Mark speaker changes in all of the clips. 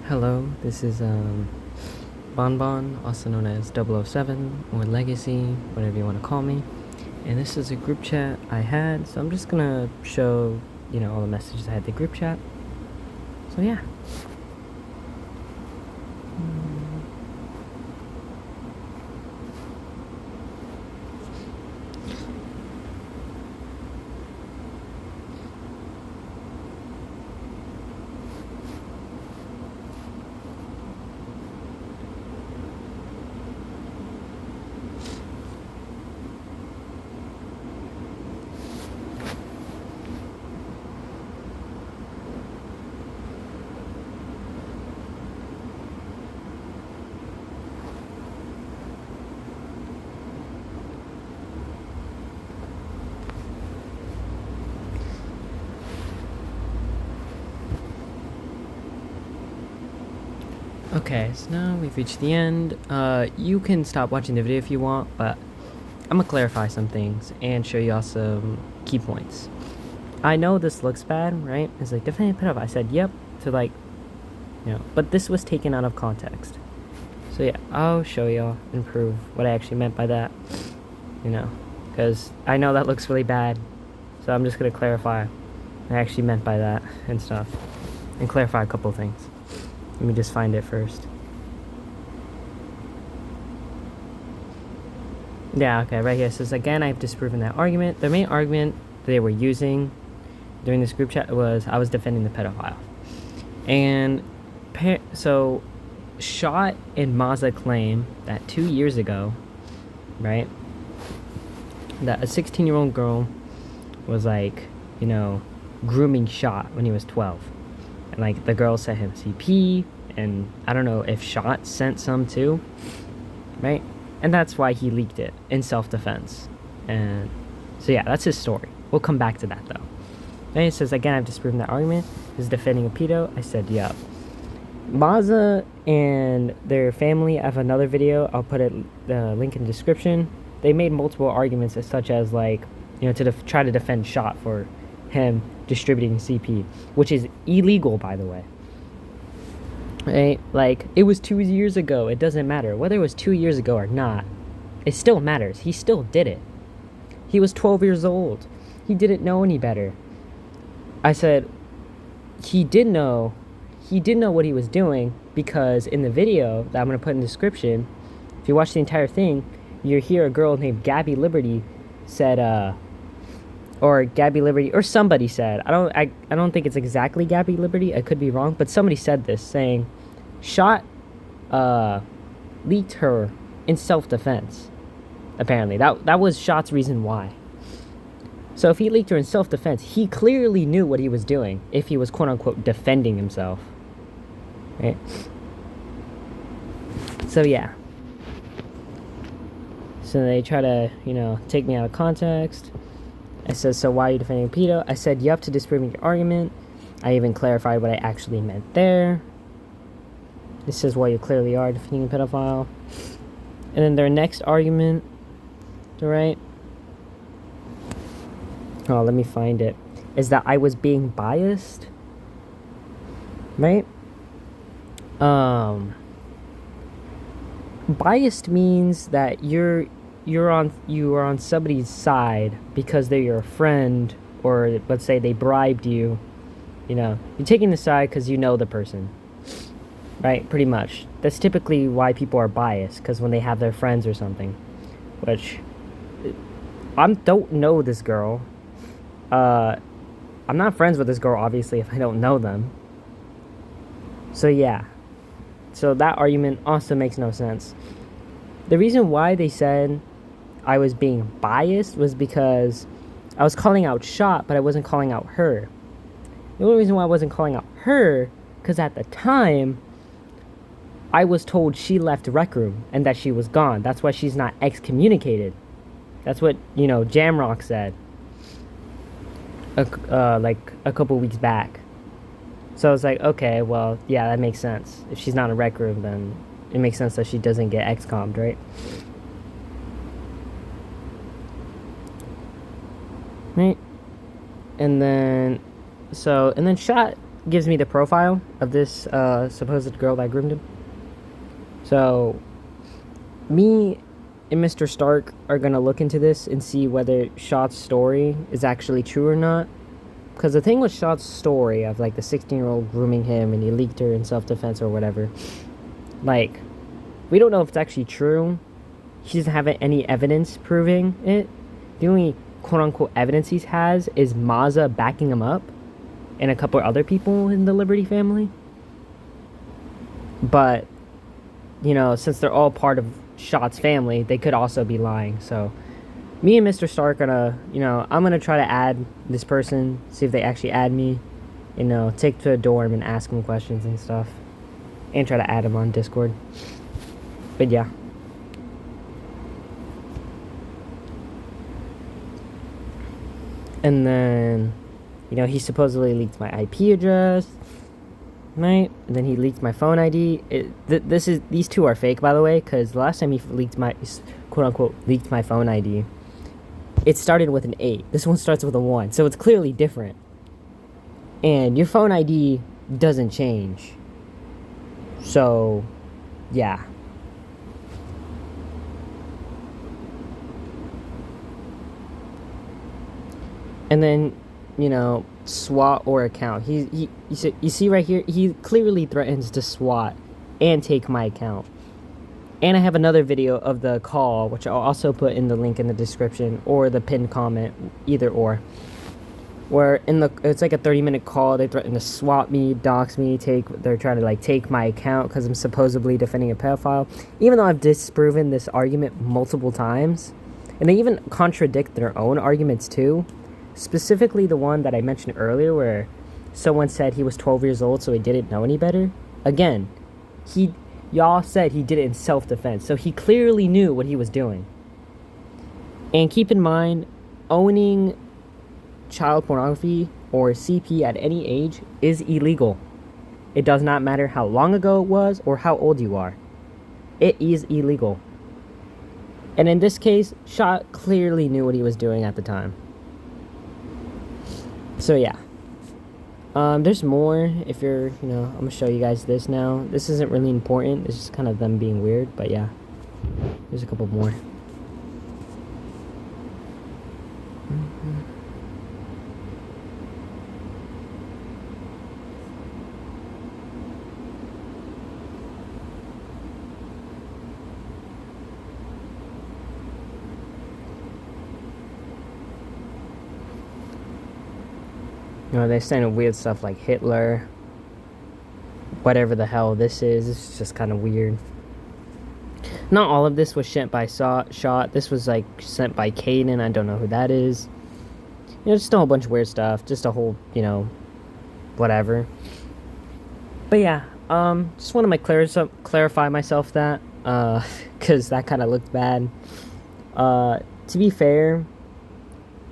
Speaker 1: Hello, this is Bonbon, also known as 007 or Legacy, whatever you want to call me. And this is a group chat I had, so I'm just gonna show, all the messages I had in the group chat. So yeah. Okay, so now we've reached the end. You can stop watching the video if you want, but I'm gonna clarify some things and show y'all some key points. I know this looks bad, right? It's like, defending pedophile. I said, yep, to but this was taken out of context. So yeah, I'll show y'all and prove what I actually meant by that, because I know that looks really bad. So I'm just gonna clarify what I actually meant by that and stuff, and clarify a couple things. Let me just find it first. Yeah, okay, right here. It says, again, I've disproven that argument. The main argument they were using during this group chat was I was defending the pedophile. And so Shot and Maza claim that 2 years ago, right, that a 16-year-old girl was grooming Shot when he was 12. And the girl sent him CP, and I don't know if Shot sent some too, right? And that's why he leaked it in self-defense. And so yeah, that's his story. We'll come back to that though. Then it says, again, I've disproven that argument. Is defending a pedo? I said, yep. Maza and their family have another video. I'll put the link in the description. They made multiple arguments, such as to try to defend Shot for him distributing CP, which is illegal, by the way. Right? It was 2 years ago. It doesn't matter whether it was 2 years ago or not. It still matters. He still did it. He was 12 years old. He didn't know any better. I said he did know what he was doing, because in the video that I'm going to put in the description, if you watch the entire thing, you hear a girl named Gabby Liberty said, or Gabby Liberty, or somebody said, I don't think it's exactly Gabby Liberty, I could be wrong, but somebody said this, saying Shot leaked her in self-defense. Apparently that was Shot's reason why. So if he leaked her in self-defense, he clearly knew what he was doing if he was quote-unquote defending himself, right? So yeah, so they try to take me out of context. I said, so why are you defending a pedo? I said, yep, to disproving your argument. I even clarified what I actually meant there. This is why you clearly are defending a pedophile. And then their next argument, right? Oh, let me find it. Is that I was being biased, right? Biased means that you are on somebody's side because they're your friend, or let's say they bribed you. You're taking the side because you know the person, right? Pretty much. That's typically why people are biased, because when they have their friends or something, which I don't know this girl. I'm not friends with this girl, obviously, if I don't know them. So yeah. So that argument also makes no sense. The reason why they said I was being biased was because I was calling out Shot, but I wasn't calling out her. The only reason why I wasn't calling out her, because at the time, I was told she left Rec Room and that she was gone. That's why she's not excommunicated. That's what, Jamrock said. A couple weeks back. So I was like, okay, well, yeah, that makes sense. If she's not in Rec Room, then it makes sense that she doesn't get excommed, right? Right? And then Shot gives me the profile of this supposed girl that groomed him. So, me and Mr. Stark are gonna look into this and see whether Shot's story is actually true or not. Because the thing with Shot's story of, like, the 16-year-old grooming him and he leaked her in self-defense or whatever, like, we don't know if it's actually true. He doesn't have any evidence proving it. The only quote-unquote evidence he has is Maza backing him up and a couple other people in the Liberty family. But, you know, since they're all part of Shot's family, they could also be lying. So, me and Mr. Stark are gonna, you know, I'm gonna try to add this person, see if they actually add me, you know, take to a dorm and ask them questions and stuff, and try to add them on Discord. But yeah. And then, you know, he supposedly leaked my IP address, right? And then he leaked my phone ID. These two are fake, by the way, because the last time he leaked my, quote-unquote, leaked my phone ID, it started with an 8. This one starts with a 1, so it's clearly different. And your phone ID doesn't change. So, yeah. And then, you know, SWAT or account. You see right here, he clearly threatens to SWAT and take my account. And I have another video of the call, which I'll also put in the link in the description or the pinned comment, either or. Where it's like a 30-minute call. They threaten to swap me, dox me, they're trying to like take my account because I'm supposedly defending a pedophile. Even though I've disproven this argument multiple times, and they even contradict their own arguments too. Specifically the one that I mentioned earlier where someone said he was 12 years old so he didn't know any better. Again, y'all said he did it in self-defense, so he clearly knew what he was doing. And keep in mind, owning child pornography or CP at any age is illegal. It does not matter how long ago it was or how old you are. It is illegal. And in this case, Shot clearly knew what he was doing at the time. So yeah, there's more. If you're, you know, I'm gonna show you guys this now. This isn't really important. It's just kind of them being weird, but yeah, there's a couple more. You know, they're saying weird stuff like Hitler, whatever the hell this is. This is just kind of weird. Not all of this was sent by Shot. This was like sent by Caden. I don't know who that is. You know, just a whole bunch of weird stuff. Just a whole, you know, whatever. But yeah, just want to clarify myself that, because that kind of looked bad. To be fair,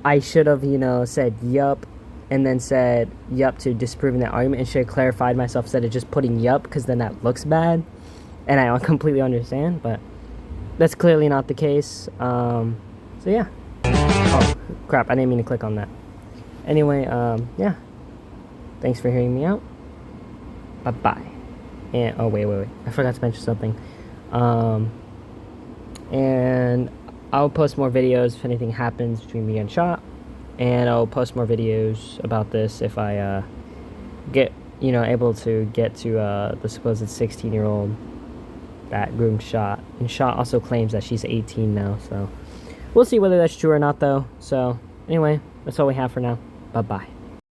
Speaker 1: I should have, you know, said yup. And then said yup to disproving that argument, and should have clarified myself instead of just putting yup, because then that looks bad. And I completely understand, but that's clearly not the case. So yeah. Oh, crap, I didn't mean to click on that. Anyway, yeah. Thanks for hearing me out. Bye-bye. And, oh, wait. I forgot to mention something. And I'll post more videos if anything happens between me and Shot. And I'll post more videos about this if I get, you know, able to get to the supposed 16-year-old that groomed Shot. And Shot also claims that she's 18 now, so we'll see whether that's true or not, though. So anyway, that's all we have for now. Bye-bye.